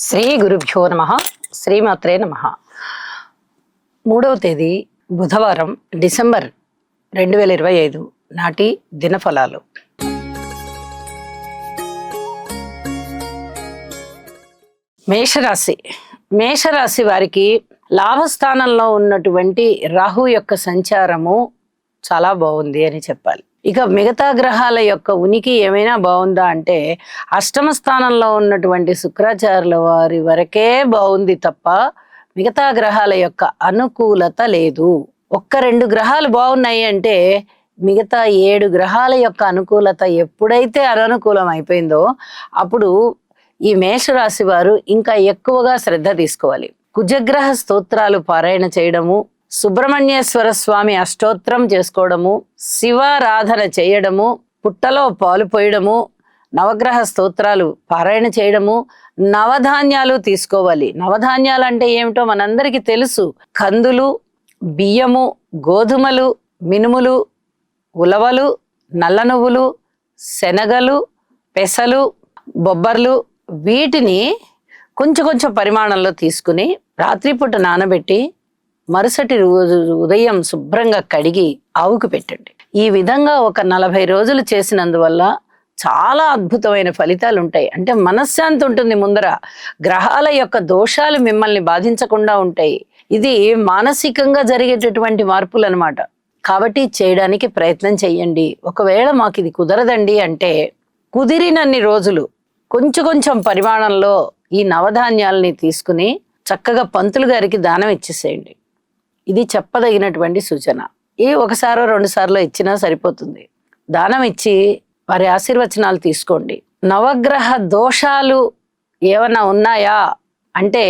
శ్రీ గురుభ్యో నమ. శ్రీమాత్రే నమ. 3వ తేదీ బుధవారం, డిసెంబర్ 2025 నాటి దినఫలాలు. మేషరాశి. మేషరాశి వారికి లాభస్థానంలో ఉన్నటువంటి రాహు యొక్క సంచారము చాలా బాగుంది అని చెప్పాలి. ఇక మిగతా గ్రహాల యొక్క ఉనికి ఏమైనా బాగుందా అంటే అష్టమ స్థానంలో ఉన్నటువంటి శుక్రాచార్యుల వారి వరకే బాగుంది తప్ప మిగతా గ్రహాల యొక్క అనుకూలత లేదు. 1-2 గ్రహాలు బాగున్నాయి అంటే మిగతా 7 గ్రహాల యొక్క అనుకూలత ఎప్పుడైతే అననుకూలం అయిపోయిందో అప్పుడు ఈ మేషరాశి వారు ఇంకా ఎక్కువగా శ్రద్ధ తీసుకోవాలి. కుజగ్రహ స్తోత్రాలు పారాయణ చేయడము, సుబ్రహ్మణ్యేశ్వర స్వామి అష్టోత్తరం చేసుకోవడము, శివారాధన చేయడము, పుట్టలో పాలు పోయడము, నవగ్రహ స్తోత్రాలు పారాయణ చేయడము, నవధాన్యాలు తీసుకోవాలి. నవధాన్యాలు అంటే ఏమిటో మనందరికీ తెలుసు. కందులు, బియ్యము, గోధుమలు, మినుములు, ఉలవలు, నల్ల నువ్వులు, శనగలు, పెసలు, బొబ్బర్లు, వీటిని కొంచెం పరిమాణంలో తీసుకుని రాత్రిపూట నానబెట్టి మరుసటి రోజు ఉదయం శుభ్రంగా కడిగి ఆవుకు పెట్టండి. ఈ విధంగా ఒక 40 రోజులు చేసినందువల్ల చాలా అద్భుతమైన ఫలితాలు ఉంటాయి. అంటే మనశ్శాంతి ఉంటుంది. ముందర గ్రహాల యొక్క దోషాలు మిమ్మల్ని బాధించకుండా ఉంటాయి. ఇది మానసికంగా జరిగేటటువంటి మార్పులు అన్నమాట. కాబట్టి చేయడానికి ప్రయత్నం చెయ్యండి. ఒకవేళ మాకు ఇది కుదరదండి అంటే కుదిరినన్ని రోజులు కొంచెం పరిమాణంలో ఈ నవధాన్యాలని తీసుకుని చక్కగా పంతులు గారికి దానం ఇచ్చేసేయండి. ఇది చెప్పదగినటువంటి సూచన. ఈ 1-2 సార్లు ఇచ్చినా సరిపోతుంది. దానం ఇచ్చి వారి ఆశీర్వచనాలు తీసుకోండి. నవగ్రహ దోషాలు ఏమన్నా ఉన్నాయా అంటే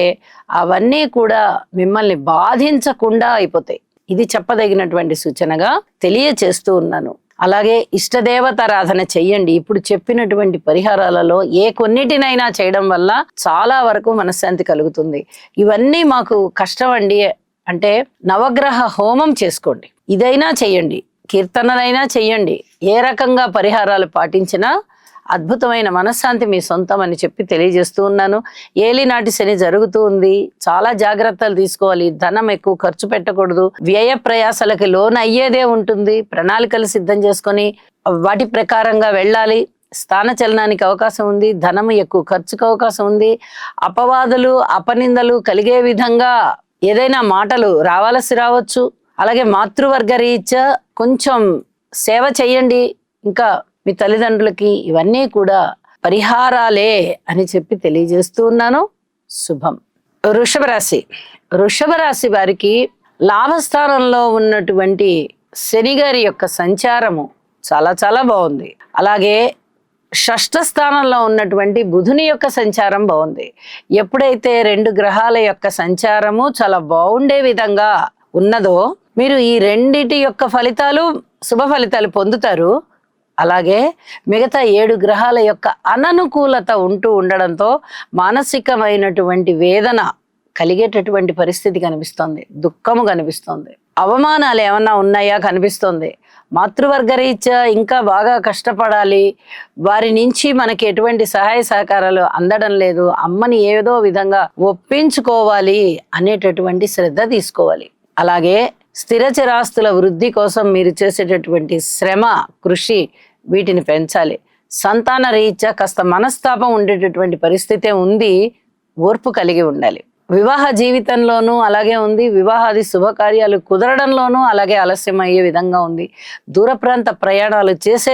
అవన్నీ కూడా మిమ్మల్ని బాధించకుండా అయిపోతాయి. ఇది చెప్పదగినటువంటి సూచనగా తెలియచేస్తూ ఉన్నాను. అలాగే ఇష్టదేవతారాధన చెయ్యండి. ఇప్పుడు చెప్పినటువంటి పరిహారాలలో ఏ కొన్నిటినైనా చేయడం వల్ల చాలా వరకు మనశ్శాంతి కలుగుతుంది. ఇవన్నీ మాకు కష్టం అండి అంటే నవగ్రహ హోమం చేసుకోండి. ఇదైనా చెయ్యండి, కీర్తనలైనా చెయ్యండి. ఏ రకంగా పరిహారాలు పాటించినా అద్భుతమైన మనశ్శాంతి మీ సొంతం అని చెప్పి తెలియజేస్తూ ఉన్నాను. ఏలినాటి శని జరుగుతూ ఉంది. చాలా జాగ్రత్తలు తీసుకోవాలి. ధనం ఎక్కువ ఖర్చు పెట్టకూడదు. వ్యయ ప్రయాసాలకి లోన్ అయ్యేదే ఉంటుంది. ప్రణాళికలు సిద్ధం చేసుకొని వాటి ప్రకారంగా వెళ్ళాలి. స్థానచలనానికి అవకాశం ఉంది. ధనము ఎక్కువ ఖర్చుకు అవకాశం ఉంది. అపవాదులు, అపనిందలు కలిగే విధంగా ఏదైనా మాటలు రావచ్చు. అలాగే మాతృవర్గ రీత్యా కొంచెం సేవ చెయ్యండి. ఇంకా మీ తల్లిదండ్రులకి ఇవన్నీ కూడా పరిహారాలే అని చెప్పి తెలియజేస్తూ ఉన్నాను. శుభం. వృషభ రాశి. వృషభ రాశి వారికి లాభస్థానంలో ఉన్నటువంటి శని గారి యొక్క సంచారము చాలా బాగుంది. అలాగే షష్ఠ స్థానంలో ఉన్నటువంటి బుధుని యొక్క సంచారం బాగుంది. ఎప్పుడైతే 2 గ్రహాల యొక్క సంచారము చాలా బాగుండే విధంగా ఉన్నదో మీరు ఈ రెండిటి యొక్క ఫలితాలు, శుభ ఫలితాలు పొందుతారు. అలాగే మిగతా 7 గ్రహాల యొక్క అననుకూలత ఉంటూ ఉండడంతో మానసికమైనటువంటి వేదన కలిగేటటువంటి పరిస్థితి కనిపిస్తోంది. దుఃఖము కనిపిస్తోంది. అవమానాలు ఏమన్నా ఉన్నాయా కనిపిస్తోంది. మాతృవర్గ రీత్యా ఇంకా బాగా కష్టపడాలి. వారి నుంచి మనకి ఎటువంటి సహాయ సహకారాలు అందడం లేదు. అమ్మని ఏదో విధంగా ఒప్పించుకోవాలి అనేటటువంటి శ్రద్ధ తీసుకోవాలి. అలాగే స్థిర చిరాస్తుల వృద్ధి కోసం మీరు చేసేటటువంటి శ్రమ, కృషి వీటిని పెంచాలి. సంతాన రీత్యా కాస్త మనస్తాపం ఉండేటటువంటి పరిస్థితే ఉంది. ఓర్పు కలిగి ఉండాలి. వివాహ జీవితంలోనూ అలాగే ఉంది. వివాహాది శుభకార్యాలు కుదరడంలోనూ అలాగే ఆలస్యం అయ్యే విధంగా ఉంది. దూర ప్రాంత ప్రయాణాలు చేసే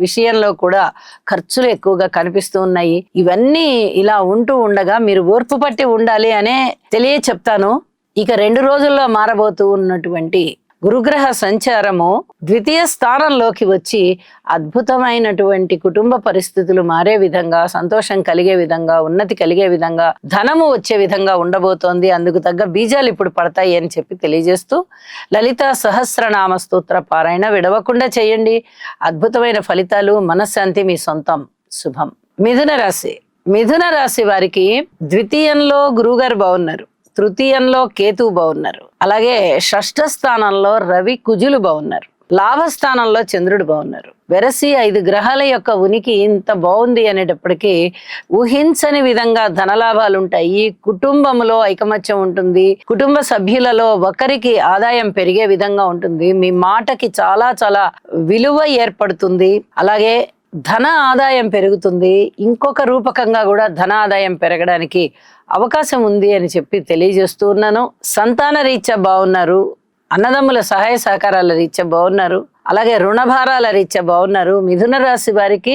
విషయంలో కూడా ఖర్చులు ఎక్కువగా కనిపిస్తూ ఉన్నాయి. ఇవన్నీ ఇలా ఉంటూ ఉండగా మీరు ఓర్పు పట్టి ఉండాలి అనే చెప్తాను. ఇక 2 రోజుల్లో మారబోతూ ఉన్నటువంటి గురుగ్రహ సంచారము ద్వితీయ స్థానంలోకి వచ్చి అద్భుతమైనటువంటి కుటుంబ పరిస్థితులు మారే విధంగా, సంతోషం కలిగే విధంగా, ఉన్నతి కలిగే విధంగా, ధనము వచ్చే విధంగా ఉండబోతోంది. అందుకు తగ్గ బీజాలు ఇప్పుడు పడతాయి అని చెప్పి తెలియజేస్తూ లలితా సహస్రనామ స్తోత్ర పారాయణ విడవకుండా చేయండి. అద్భుతమైన ఫలితాలు, మనశ్శాంతి మీ సొంతం. శుభం. మిథున రాశి. మిథున రాశి వారికి ద్వితీయంలో గురువుగారు బాగున్నారు. తృతీయంలో కేతువు బాగున్నారు. అలాగే షష్ఠ స్థానంలో రవి, కుజులు బాగున్నారు. లాభస్థానంలో చంద్రుడు బాగున్నారు. వెరసి 5 గ్రహాల యొక్క ఉనికి ఇంత బాగుంది అనేటప్పటికీ ఊహించని విధంగా ధనలాభాలు ఉంటాయి. కుటుంబంలో ఐకమత్యం ఉంటుంది. కుటుంబ సభ్యులలో ఒకరికి ఆదాయం పెరిగే విధంగా ఉంటుంది. మీ మాటకి చాలా చాలా విలువ ఏర్పడుతుంది. అలాగే ధన ఆదాయం పెరుగుతుంది. ఇంకొక రూపకంగా కూడా ధన ఆదాయం పెరగడానికి అవకాశం ఉంది అని చెప్పి తెలియజేస్తూ ఉన్నాను. సంతాన రీత్యా బాగున్నారు. అన్నదమ్ముల సహాయ సహకారాల రీత్యా బాగున్నారు. అలాగే రుణభారాల రీత్యా బాగున్నారు. మిథున రాశి వారికి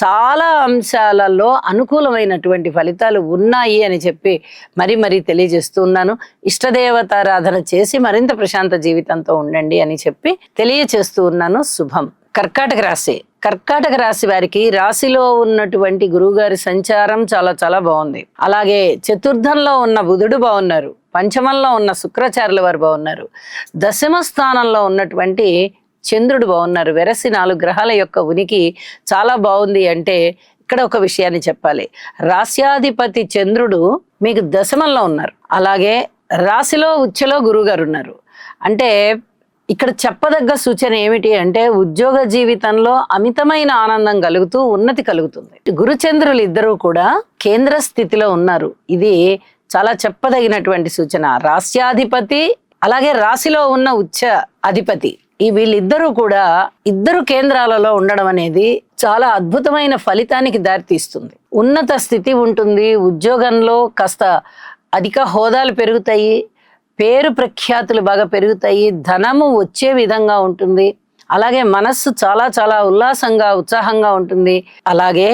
చాలా అంశాలలో అనుకూలమైనటువంటి ఫలితాలు ఉన్నాయి అని చెప్పి మరీ తెలియజేస్తూ ఉన్నాను. ఇష్టదేవతారాధన చేసి మరింత ప్రశాంత జీవితంతో ఉండండి అని చెప్పి తెలియజేస్తూ ఉన్నాను. శుభం. కర్కాటక రాశి వారికి రాశిలో ఉన్నటువంటి గురువుగారి సంచారం చాలా చాలా బాగుంది. అలాగే చతుర్థంలో ఉన్న బుధుడు బాగున్నారు. పంచమంలో ఉన్న శుక్రాచార్యుల వారు బాగున్నారు. దశమ స్థానంలో ఉన్నటువంటి చంద్రుడు బాగున్నారు. వెరసి 4 గ్రహాల యొక్క ఉనికి చాలా బాగుంది అంటే ఇక్కడ ఒక విషయాన్ని చెప్పాలి. రాశ్యాధిపతి చంద్రుడు మీకు దశమంలో ఉన్నారు. అలాగే రాశిలో ఉచ్చలో గురువుగారు ఉన్నారు. అంటే ఇక్కడ చెప్పదగ్గ సూచన ఏమిటి అంటే ఉద్యోగ జీవితంలో అమితమైన ఆనందం కలుగుతూ ఉన్నతి కలుగుతుంది. గురుచంద్రులు ఇద్దరూ కూడా కేంద్ర స్థితిలో ఉన్నారు. ఇది చాలా చెప్పదగినటువంటి సూచన. రాశ్యాధిపతి అలాగే రాశిలో ఉన్న ఉచ్చ అధిపతి వీళ్ళిద్దరూ కూడా ఇద్దరు కేంద్రాలలో ఉండడం అనేది చాలా అద్భుతమైన ఫలితానికి దారితీస్తుంది. ఉన్నత స్థితి ఉంటుంది. ఉద్యోగంలో కాస్త అధిక హోదాలు పెరుగుతాయి. పేరు ప్రఖ్యాతులు బాగా పెరుగుతాయి. ధనము వచ్చే విధంగా ఉంటుంది. అలాగే మనస్సు చాలా చాలా ఉల్లాసంగా ఉత్సాహంగా ఉంటుంది. అలాగే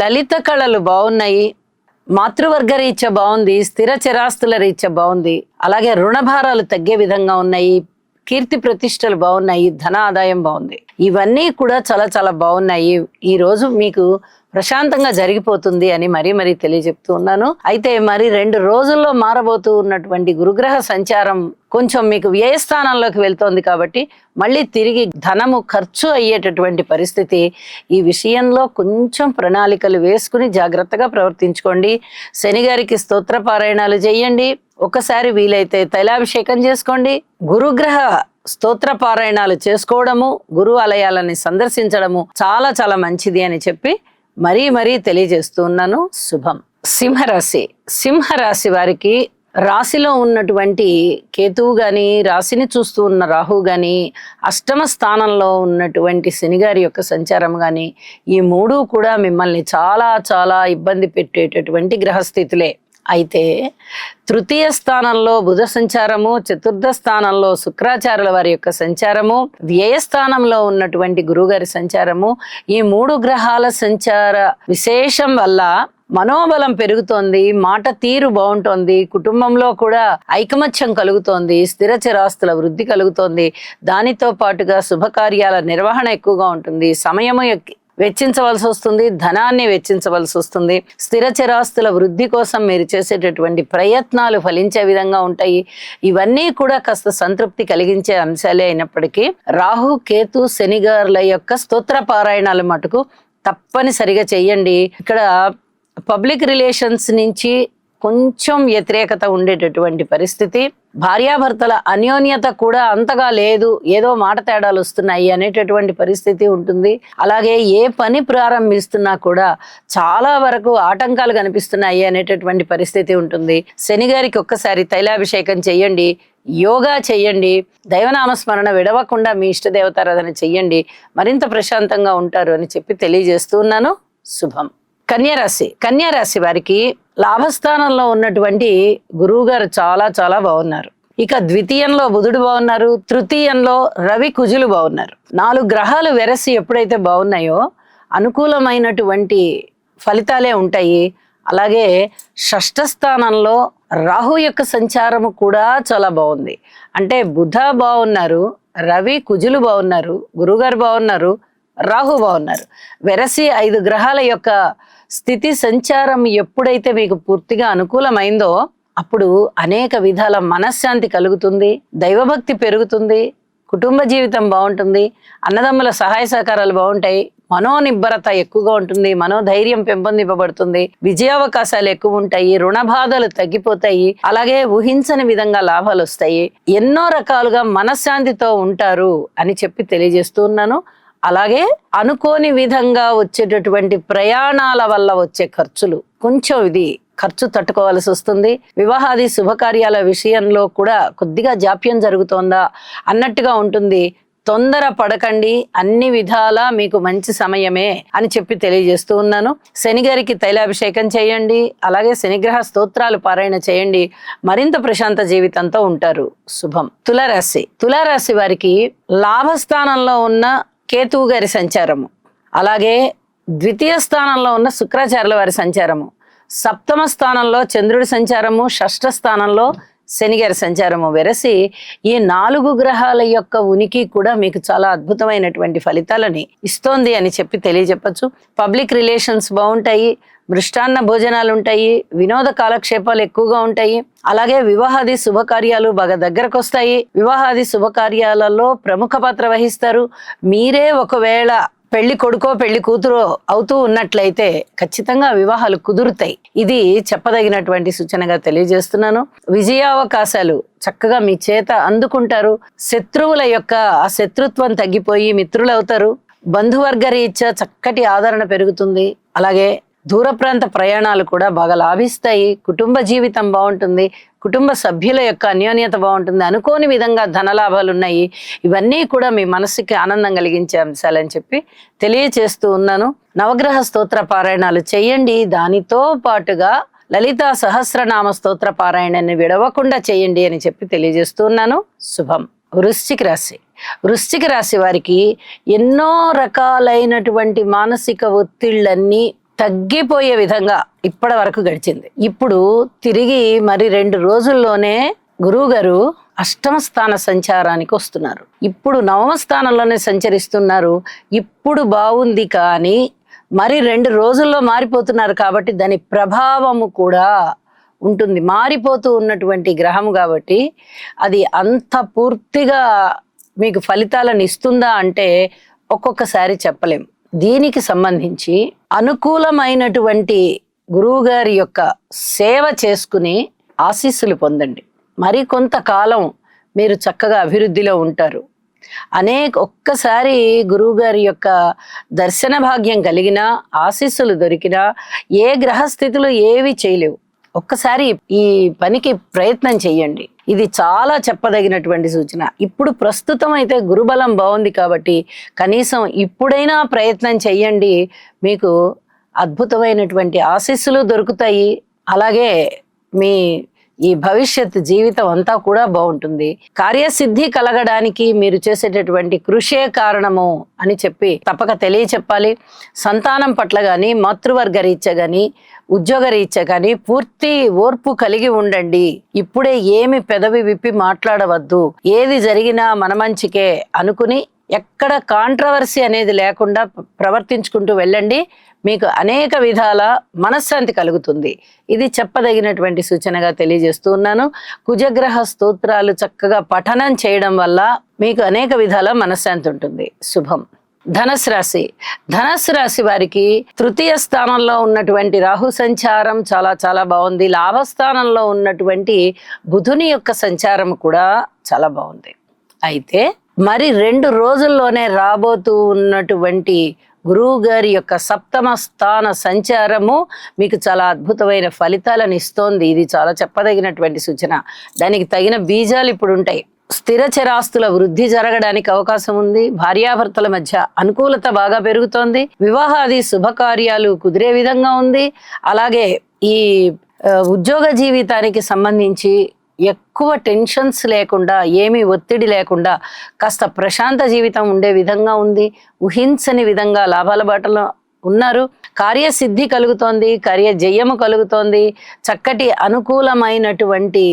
లలిత కళలు బాగున్నాయి. మాతృవర్గ రీత్యా బాగుంది. స్థిర చిరాస్తుల రీత్యా బాగుంది. అలాగే రుణభారాలు తగ్గే విధంగా ఉన్నాయి. కీర్తి ప్రతిష్టలు బాగున్నాయి. ధన ఆదాయం బాగుంది. ఇవన్నీ కూడా చాలా చాలా బాగున్నాయి. ఈ రోజు మీకు ప్రశాంతంగా జరిగిపోతుంది అని మరీ తెలియజెప్తూ ఉన్నాను. అయితే మరి 2 రోజుల్లో మారబోతూ ఉన్నటువంటి గురుగ్రహ సంచారం కొంచెం మీకు వ్యయస్థానంలోకి వెళ్తోంది కాబట్టి మళ్ళీ తిరిగి ధనము ఖర్చు అయ్యేటటువంటి పరిస్థితి. ఈ విషయంలో కొంచెం ప్రణాళికలు వేసుకుని జాగ్రత్తగా ప్రవర్తించుకోండి. శని గారికి స్తోత్ర పారాయణాలు చేయండి. ఒకసారి వీలైతే తైలాభిషేకం చేసుకోండి. గురుగ్రహ స్తోత్ర పారాయణాలు చేసుకోవడము, గురు ఆలయాలని సందర్శించడము చాలా చాలా మంచిది అని చెప్పి మరీ తెలియజేస్తూ ఉన్నాను. శుభం. సింహరాశి వారికి రాశిలో ఉన్నటువంటి కేతువు గాని, రాశిని చూస్తూ ఉన్న రాహు గాని, అష్టమ స్థానంలో ఉన్నటువంటి శనిగారి యొక్క సంచారం గాని, ఈ 3 కూడా మిమ్మల్ని చాలా చాలా ఇబ్బంది పెట్టేటటువంటి గ్రహస్థితులే. అయితే తృతీయ స్థానంలో బుధ సంచారము, చతుర్థ స్థానంలో శుక్రాచార్యుల వారి యొక్క సంచారము, వ్యయస్థానంలో ఉన్నటువంటి గురువుగారి సంచారము, ఈ 3 గ్రహాల సంచార విశేషం వల్ల మనోబలం పెరుగుతోంది. మాట తీరు బాగుంటోంది. కుటుంబంలో కూడా ఐకమత్యం కలుగుతోంది. స్థిర చిరాస్తుల వృద్ధి కలుగుతోంది. దానితో పాటుగా శుభకార్యాల నిర్వహణ ఎక్కువగా ఉంటుంది. సమయము వెచ్చించవలసి వస్తుంది. ధనాన్ని వెచ్చించవలసి వస్తుంది. స్థిర చిరాస్తుల వృద్ధి కోసం మీరు చేసేటటువంటి ప్రయత్నాలు ఫలించే విధంగా ఉంటాయి. ఇవన్నీ కూడా కాస్త సంతృప్తి కలిగించే అంశాలే అయినప్పటికీ రాహు, కేతు, శనిగారుల యొక్క స్తోత్ర పారాయణాలు మటుకు తప్పనిసరిగా చెయ్యండి. ఇక్కడ పబ్లిక్ రిలేషన్స్ నుంచి కొంచెం వ్యతిరేకత ఉండేటటువంటి పరిస్థితి. భార్యాభర్తల అన్యోన్యత కూడా అంతగా లేదు, ఏదో మాట తేడాలు వస్తున్నాయి అనేటటువంటి పరిస్థితి ఉంటుంది. అలాగే ఏ పని ప్రారంభిస్తున్నా కూడా చాలా వరకు ఆటంకాలు కనిపిస్తున్నాయి అనేటటువంటి పరిస్థితి ఉంటుంది. శని గారికి ఒక్కసారి తైలాభిషేకం చెయ్యండి. యోగా చెయ్యండి. దైవనామస్మరణ విడవకుండా మీ ఇష్టదేవతారాధన చెయ్యండి. మరింత ప్రశాంతంగా ఉంటారు అని చెప్పి తెలియజేస్తూ ఉన్నాను. శుభం. కన్యారాశి వారికి లాభస్థానంలో ఉన్నటువంటి గురువు గారు చాలా చాలా బాగున్నారు. ఇక ద్వితీయంలో బుధుడు బాగున్నారు. తృతీయంలో రవి, కుజులు బాగున్నారు. 4 గ్రహాలు వెరసి ఎప్పుడైతే బాగున్నాయో అనుకూలమైనటువంటి ఫలితాలే ఉంటాయి. అలాగే షష్ఠ స్థానంలో రాహు యొక్క సంచారము కూడా చాలా బాగుంది. అంటే బుధ బాగున్నారు, రవి, కుజులు బాగున్నారు, గురుగారు బాగున్నారు, రాహు బాగున్నారు. వెరసి 5 గ్రహాల యొక్క స్థితి సంచారం ఎప్పుడైతే మీకు పూర్తిగా అనుకూలమైందో అప్పుడు అనేక విధాల మనశ్శాంతి కలుగుతుంది. దైవభక్తి పెరుగుతుంది. కుటుంబ జీవితం బాగుంటుంది. అన్నదమ్ముల సహాయ సహకారాలు బాగుంటాయి. మనోనిబ్బరత ఎక్కువగా ఉంటుంది, మనోధైర్యం పెంపొందింపబడుతుంది, విజయావకాశాలు ఎక్కువ ఉంటాయి, రుణ బాధలు తగ్గిపోతాయి, అలాగే ఊహించని విధంగా లాభాలు వస్తాయి, ఎన్నో రకాలుగా మనశ్శాంతితో ఉంటారు అని చెప్పి తెలియజేస్తూ ఉన్నాను. అలాగే అనుకోని విధంగా వచ్చేటటువంటి ప్రయాణాల వల్ల వచ్చే ఖర్చులు కొంచెం ఇది ఖర్చు తట్టుకోవాల్సి వస్తుంది. వివాహాది శుభకార్యాల విషయంలో కూడా కొద్దిగా జాప్యం జరుగుతోందా అన్నట్టుగా ఉంటుంది. తొందర పడకండి, అన్ని విధాలా మీకు మంచి సమయమే అని చెప్పి తెలియజేస్తూ ఉన్నాను. శనిగారికి తైలాభిషేకం చేయండి, అలాగే శనిగ్రహ స్తోత్రాలు పారాయణ చేయండి, మరింత ప్రశాంత జీవితంతో ఉంటారు. శుభం. తులారాశి వారికి లాభస్థానంలో ఉన్న కేతువు గారి సంచారము, అలాగే ద్వితీయ స్థానంలో ఉన్న శుక్రాచార్యుల వారి సంచారము, సప్తమ స్థానంలో చంద్రుడి సంచారము, షష్ఠ స్థానంలో శనిగారి సంచారము వెరసి ఈ 4 గ్రహాల యొక్క ఉనికి కూడా మీకు చాలా అద్భుతమైనటువంటి ఫలితాలని ఇస్తోంది అని చెప్పి తెలియజెప్పచ్చు. పబ్లిక్ రిలేషన్స్ బాగుంటాయి, మృష్టాన్న భోజనాలు ఉంటాయి, వినోద కాలక్షేపాలు ఎక్కువగా ఉంటాయి, అలాగే వివాహాది శుభకార్యాలు బాగా దగ్గరకు వస్తాయి. వివాహాది శుభకార్యాలలో ప్రముఖ పాత్ర వహిస్తారు. మీరే ఒకవేళ పెళ్లి కొడుకో పెళ్లి కూతురో అవుతూ ఉన్నట్లయితే ఖచ్చితంగా వివాహాలు కుదురుతాయి. ఇది చెప్పదగినటువంటి సూచనగా తెలియజేస్తున్నాను. విజయావకాశాలు చక్కగా మీ చేత అందుకుంటారు. శత్రువుల యొక్క ఆ శత్రుత్వం తగ్గిపోయి మిత్రులు అవుతారు. బంధువర్గ రీత్యా చక్కటి ఆదరణ పెరుగుతుంది. అలాగే దూర ప్రాంత ప్రయాణాలు కూడా బాగా లాభిస్తాయి. కుటుంబ జీవితం బాగుంటుంది, కుటుంబ సభ్యుల యొక్క అన్యోన్యత బాగుంటుంది, అనుకోని విధంగా ధనలాభాలు ఉన్నాయి. ఇవన్నీ కూడా మీ మనసుకి ఆనందం కలిగించే అంశాలని చెప్పి తెలియచేస్తూ ఉన్నాను. నవగ్రహ స్తోత్ర పారాయణాలు చేయండి, దానితో పాటుగా లలితా సహస్రనామ స్తోత్ర పారాయణాన్ని విడవకుండా చేయండి అని చెప్పి తెలియజేస్తూ ఉన్నాను. శుభం. వృశ్చిక రాశి వారికి ఎన్నో రకాలైనటువంటి మానసిక ఒత్తిళ్ళన్నీ తగ్గిపోయే విధంగా ఇప్పటి వరకు గడిచింది. ఇప్పుడు తిరిగి మరి 2 రోజుల్లోనే గురువు గారు అష్టమ స్థాన సంచారానికి వస్తున్నారు. ఇప్పుడు నవమ స్థానంలోనే సంచరిస్తున్నారు. ఇప్పుడు బాగుంది, కానీ మరి 2 రోజుల్లో మారిపోతున్నారు కాబట్టి దాని ప్రభావము కూడా ఉంటుంది. మారిపోతూ ఉన్నటువంటి గ్రహం కాబట్టి అది అంత పూర్తిగా మీకు ఫలితాలను ఇస్తుందా అంటే ఒక్కొక్కసారి చెప్పలేం. దీనికి సంబంధించి అనుకూలమైనటువంటి గురువు గారి యొక్క సేవ చేసుకుని ఆశీస్సులు పొందండి. మరి కొంతకాలం మీరు చక్కగా అభివృద్ధిలో ఉంటారు. ఒక్కసారి గురువు గారి యొక్క దర్శన భాగ్యం కలిగినా, ఆశీస్సులు దొరికినా ఏ గ్రహస్థితులు ఏవి చేయలేవు. ఒక్కసారి ఈ పనికి ప్రయత్నం చెయ్యండి. ఇది చాలా చెప్పదగినటువంటి సూచన. ఇప్పుడు ప్రస్తుతం అయితే గురుబలం బాగుంది కాబట్టి కనీసం ఇప్పుడైనా ప్రయత్నం చెయ్యండి. మీకు అద్భుతమైనటువంటి ఆశీస్సులు దొరుకుతాయి. అలాగే మీ ఈ భవిష్యత్ జీవితం అంతా కూడా బాగుంటుంది. కార్యసిద్ధి కలగడానికి మీరు చేసేటటువంటి కృషే కారణము అని చెప్పి తప్పక తెలియచెప్పాలి. సంతానం పట్ల కానీ, మాతృవర్గ రీత్యా కానీ, ఉద్యోగ రీత్యా కానీ పూర్తి ఓర్పు కలిగి ఉండండి. ఇప్పుడే ఏమి పెదవి విప్పి మాట్లాడవద్దు. ఏది జరిగినా మన మంచికే అనుకుని ఎక్కడ కాంట్రవర్సీ అనేది లేకుండా ప్రవర్తించుకుంటూ వెళ్ళండి. మీకు అనేక విధాల మనశ్శాంతి కలుగుతుంది. ఇది చెప్పదగినటువంటి సూచనగా తెలియజేస్తూ ఉన్నాను. కుజగ్రహ స్తోత్రాలు చక్కగా పఠనం చేయడం వల్ల మీకు అనేక విధాల మనశ్శాంతి ఉంటుంది. శుభం. ధనస్సు రాశి వారికి తృతీయ స్థానంలో ఉన్నటువంటి రాహు సంచారం చాలా చాలా బాగుంది. లాభస్థానంలో ఉన్నటువంటి బుధుని యొక్క సంచారం కూడా చాలా బాగుంది. అయితే మరి 2 రోజుల్లోనే రాబోతూ ఉన్నటువంటి గురువు గారి యొక్క సప్తమ స్థాన సంచారము మీకు చాలా అద్భుతమైన ఫలితాలను ఇస్తోంది. ఇది చాలా చెప్పదగినటువంటి సూచన. దానికి తగిన బీజాలు ఇప్పుడు ఉంటాయి. స్థిర చరాస్తుల వృద్ధి జరగడానికి అవకాశం ఉంది. భార్యాభర్తల మధ్య అనుకూలత బాగా పెరుగుతోంది. వివాహాది శుభకార్యాలు కుదిరే విధంగా ఉంది. అలాగే ఈ ఉద్యోగ జీవితానికి సంబంధించి ఎక్కువ టెన్షన్స్ లేకుండా, ఏమీ ఒత్తిడి లేకుండా కాస్త ప్రశాంత జీవితం ఉండే విధంగా ఉంది. ఊహించని విధంగా లాభాల బాటలో ఉన్నారు. కార్యసిద్ధి కలుగుతోంది, కార్యజయము కలుగుతోంది. చక్కటి అనుకూలమైనటువంటి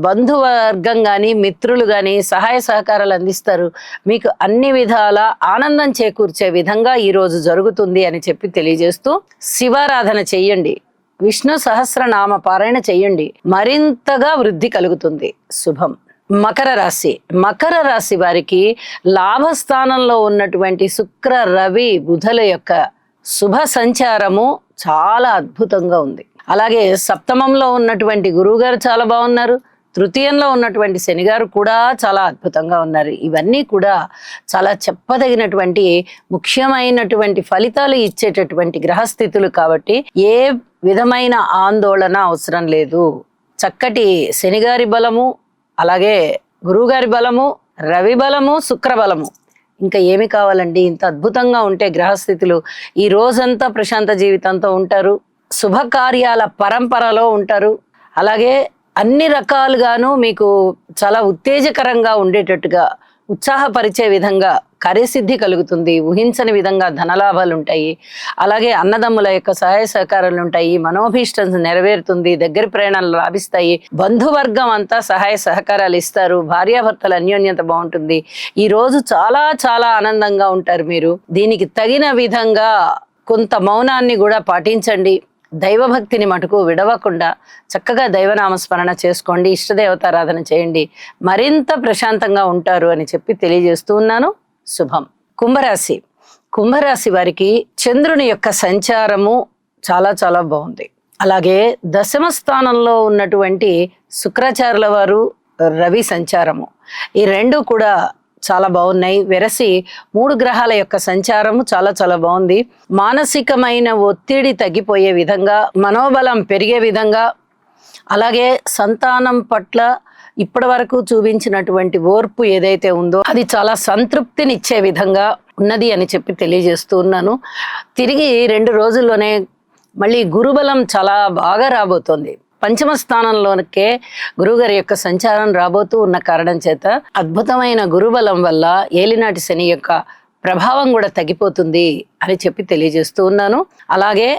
బంధువర్గం కానీ, మిత్రులు కానీ సహాయ సహకారాలు అందిస్తారు. మీకు అన్ని విధాల ఆనందం చేకూర్చే విధంగా ఈరోజు జరుగుతుంది అని చెప్పి తెలియజేస్తూ శివారాధన చెయ్యండి. విష్ణు సహస్రనామ పారాయణ చెయ్యండి. మరింతగా వృద్ధి కలుగుతుంది. శుభం. మకర రాశి. మకర రాశి వారికి లాభస్థానంలో ఉన్నటువంటి శుక్ర రవి బుధుల యొక్క శుభ సంచారము చాలా అద్భుతంగా ఉంది. అలాగే సప్తమంలో ఉన్నటువంటి గురువు గారు చాలా బాగున్నారు. తృతీయంలో ఉన్నటువంటి శనిగారు కూడా చాలా అద్భుతంగా ఉన్నారు. ఇవన్నీ కూడా చాలా చెప్పదగినటువంటి ముఖ్యమైనటువంటి ఫలితాలు ఇచ్చేటటువంటి గ్రహస్థితులు కాబట్టి ఏ విధమైన ఆందోళన అవసరం లేదు. చక్కటి శనిగారి బలము, అలాగే గురువుగారి బలము, రవి బలము, శుక్ర బలము, ఇంకా ఏమి కావాలండి? ఇంత అద్భుతంగా ఉంటే గ్రహస్థితులు ఈ రోజంతా ప్రశాంత జీవితంతో ఉంటారు, శుభకార్యాల పరంపరలో ఉంటారు. అలాగే అన్ని రకాలుగాను మీకు చాలా ఉత్తేజకరంగా ఉండేటట్టుగా, ఉత్సాహపరిచే విధంగా కార్యసిద్ధి కలుగుతుంది. ఊహించని విధంగా ధనలాభాలు ఉంటాయి. అలాగే అన్నదమ్ముల యొక్క సహాయ సహకారాలు ఉంటాయి. మనోభీష్టం నెరవేరుతుంది. దగ్గర ప్రయాణాలు లాభిస్తాయి. బంధువర్గం అంతా సహాయ సహకారాలు ఇస్తారు. భార్యాభర్తల అన్యోన్యత బాగుంటుంది. ఈ రోజు చాలా చాలా ఆనందంగా ఉంటారు మీరు. దీనికి తగిన విధంగా కొంత మౌనాన్ని కూడా పాటించండి. దైవభక్తిని మటుకు విడవకుండా చక్కగా దైవనామస్మరణ చేసుకోండి. ఇష్టదేవతారాధన చేయండి. మరింత ప్రశాంతంగా ఉంటారు అని చెప్పి తెలియజేస్తూ ఉన్నాను. శుభం. కుంభరాశి. కుంభరాశి వారికి చంద్రుని యొక్క సంచారము చాలా చాలా బాగుంది. అలాగే దశమ స్థానంలో ఉన్నటువంటి శుక్రాచార్యుల వారు, రవి సంచారము, ఈ రెండు కూడా చాలా బాగున్నాయి. వెరసి 3 గ్రహాల యొక్క సంచారము చాలా చాలా బాగుంది. మానసికమైన ఒత్తిడి తగ్గిపోయే విధంగా, మనోబలం పెరిగే విధంగా, అలాగే సంతానం పట్ల ఇప్పటి వరకు చూపించినటువంటి ఓర్పు ఏదైతే ఉందో అది చాలా సంతృప్తినిచ్చే విధంగా ఉన్నది అని చెప్పి తెలియజేస్తూ ఉన్నాను. తిరిగి 2 రోజుల్లోనే మళ్ళీ గురుబలం చాలా బాగా రాబోతోంది. పంచమ స్థానంలోకే గురువుగారి యొక్క సంచారం రాబోతూ ఉన్న కారణం చేత అద్భుతమైన గురుబలం వల్ల ఏలినాటి శని యొక్క ప్రభావం కూడా తగ్గిపోతుంది అని చెప్పి తెలియజేస్తూ ఉన్నాను. అలాగే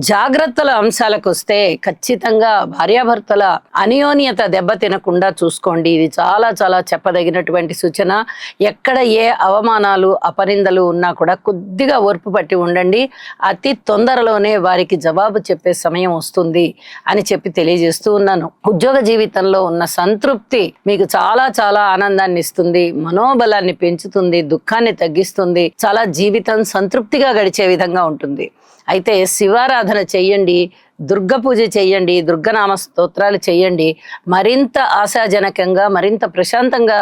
జాగ్రత్తల అంశాలకు వస్తే ఖచ్చితంగా భార్యాభర్తల అన్యోన్యత దెబ్బతినకుండా చూసుకోండి. ఇది చాలా చాలా చెప్పదగినటువంటి సూచన. ఎక్కడ ఏ అవమానాలు అపనిందలు ఉన్నా కూడా కొద్దిగా ఓర్పు పట్టి ఉండండి. అతి తొందరలోనే వారికి జవాబు చెప్పే సమయం వస్తుంది అని చెప్పి తెలియజేస్తూ ఉన్నాను. ఉద్యోగ జీవితంలో ఉన్న సంతృప్తి మీకు చాలా చాలా ఆనందాన్ని ఇస్తుంది, మనోబలాన్ని పెంచుతుంది, దుఃఖాన్ని తగ్గిస్తుంది. చాలా జీవితం సంతృప్తిగా గడిచే విధంగా ఉంటుంది. అయితే శివారాధన చెయ్యండి, దుర్గ పూజ చెయ్యండి, దుర్గనామ స్తోత్రాలు చెయ్యండి. మరింత ఆశాజనకంగా, మరింత ప్రశాంతంగా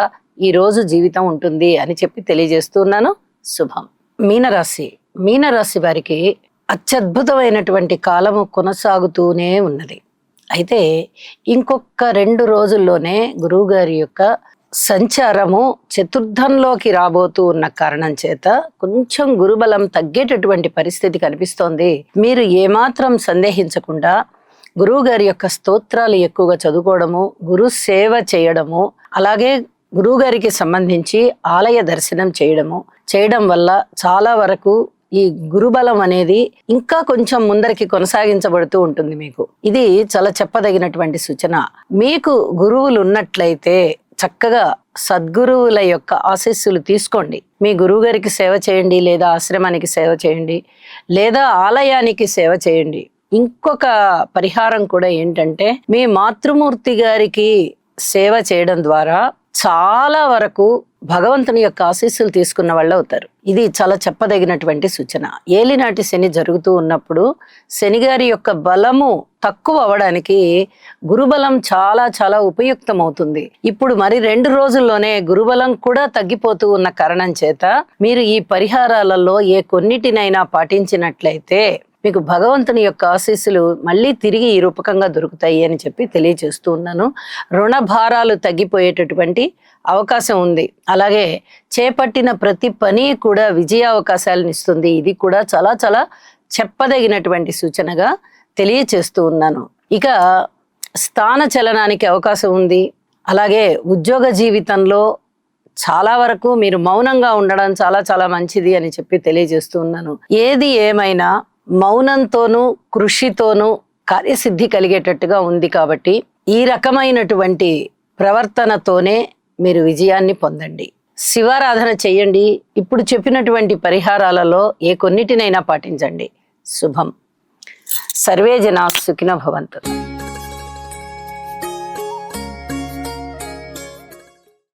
ఈరోజు జీవితం ఉంటుంది అని చెప్పి తెలియజేస్తున్నాను. శుభం. మీనరాశి. మీనరాశి వారికి అత్యద్భుతమైనటువంటి కాలము కొనసాగుతూనే ఉన్నది. అయితే ఇంకొక 2 రోజుల్లోనే గురువు గారి యొక్క సంచారము చతుర్థంలోకి రాబోతూ ఉన్న కారణం చేత కొంచెం గురుబలం తగ్గేటటువంటి పరిస్థితి కనిపిస్తోంది. మీరు ఏమాత్రం సందేహించకుండా గురువు గారి యొక్క స్తోత్రాలు ఎక్కువగా చదువుకోవడము, గురు సేవ చేయడము, అలాగే గురువు గారికి సంబంధించి ఆలయ దర్శనం చేయడం వల్ల చాలా వరకు ఈ గురుబలం అనేది ఇంకా కొంచెం ముందరికి కొనసాగించబడుతూ ఉంటుంది. మీకు ఇది చాలా చెప్పదగినటువంటి సూచన. మీకు గురువులు ఉన్నట్లయితే చక్కగా సద్గురువుల యొక్క ఆశీస్సులు తీసుకోండి. మీ గురువు గారికి సేవ చేయండి, లేదా ఆశ్రమానికి సేవ చేయండి, లేదా ఆలయానికి సేవ చేయండి. ఇంకొక పరిహారం కూడా ఏంటంటే, మీ మాతృమూర్తి గారికి సేవ చేయడం ద్వారా చాలా వరకు భగవంతుని యొక్క ఆశీస్సులు తీసుకున్న వాళ్ళు అవుతారు. ఇది చాలా చెప్పదగినటువంటి సూచన. ఏలినాటి శని జరుగుతూ ఉన్నప్పుడు శనిగారి యొక్క బలము తక్కువ అవ్వడానికి గురుబలం చాలా చాలా ఉపయుక్తమవుతుంది. ఇప్పుడు మరి 2 రోజుల్లోనే గురుబలం కూడా తగ్గిపోతూ ఉన్న కారణం చేత మీరు ఈ పరిహారాలలో ఏ కొన్నిటినైనా పాటించినట్లయితే మీకు భగవంతుని యొక్క ఆశీస్సులు మళ్ళీ తిరిగి ఈ రూపకంగా దొరుకుతాయి అని చెప్పి తెలియజేస్తూ ఉన్నాను. రుణ భారాలు తగ్గిపోయేటటువంటి అవకాశం ఉంది. అలాగే చేపట్టిన ప్రతి పని కూడా విజయ అవకాశాలను ఇస్తుంది. ఇది కూడా చాలా చాలా చెప్పదగినటువంటి సూచనగా తెలియచేస్తూ ఉన్నాను. ఇక స్థాన చలనానికి అవకాశం ఉంది. అలాగే ఉద్యోగ జీవితంలో చాలా వరకు మీరు మౌనంగా ఉండడం చాలా చాలా మంచిది అని చెప్పి తెలియజేస్తూ ఉన్నాను. ఏది ఏమైనా మౌనంతోనూ కృషితోనూ కార్యసిద్ధి కలిగేటట్టుగా ఉంది కాబట్టి ఈ రకమైనటువంటి ప్రవర్తనతోనే మీరు విజయాన్ని పొందండి. శివారాధన చెయ్యండి. ఇప్పుడు చెప్పినటువంటి పరిహారాలలో ఏ కొన్నిటినైనా పాటించండి. శుభం. సర్వే జనా సుఖినో భవంతు.